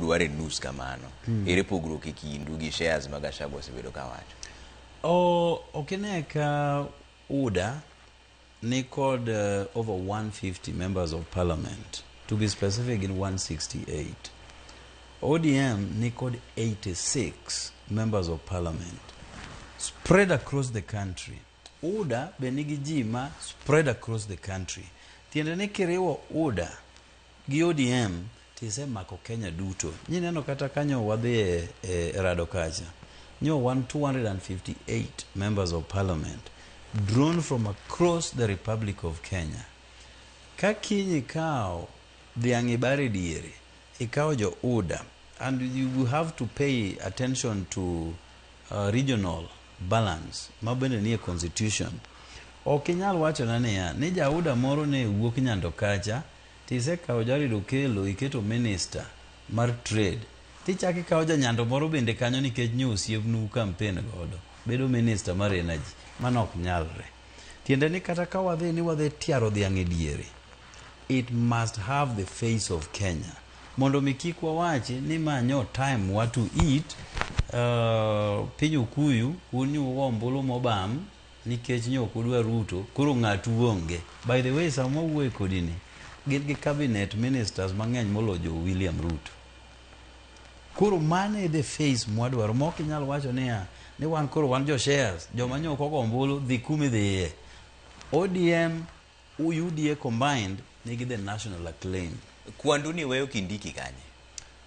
dware nus kamano. Ere pogruok e kindu gi shares ma Gachagua osebedo ka wacho. Okineka UDA ni called over 150 members of parliament, to be specific in 168. ODM ni called 86 members of parliament spread across the country. UDA benigi jima spread across the country. Tiende ni kiriwo UDA gi ODM tise mako Kenya duto. Nyineno kata kanyo wadhi rado kacha. Nyo 258 members of parliament drawn from across the Republic of Kenya. Kakinyi kao dhiang' ibare diere, ikao jo UDA, and you will have to pay attention to regional balance, mabende niye constitution. Okinyal wacho naniya, ni ja UDA moro ne wuok nyando kacha, tise kao Jared Okello iketo minister mar trade. Tichaki kao ja nyando moro bende kanyo nikech nyo osiepnu campaign godo, bedo minister mar energy. Manok nyalre. Tiende ni kata ka wadhi ni wadhi tiaro dhiang' e diere, it must have the face of Kenya. Mondo mikik wawachi ni manyo time what to eat, piny Okuyu, unyu ombulu mobam, nikech nyo kudwa Ruto, kuro ng'atu onge. By the way, sama wuoye kodini, gin gi cabinet ministers mang'eny molojo William Ruto. Kuro mane the face mwadwaro, mok inyal wacho ni wan kuro wan jo shares, jo manyo koko ombulu dhi kumi dhiye. ODM, UDA combined, nigi the national acclaim. Kwandu ni weyo Kindiki kanye?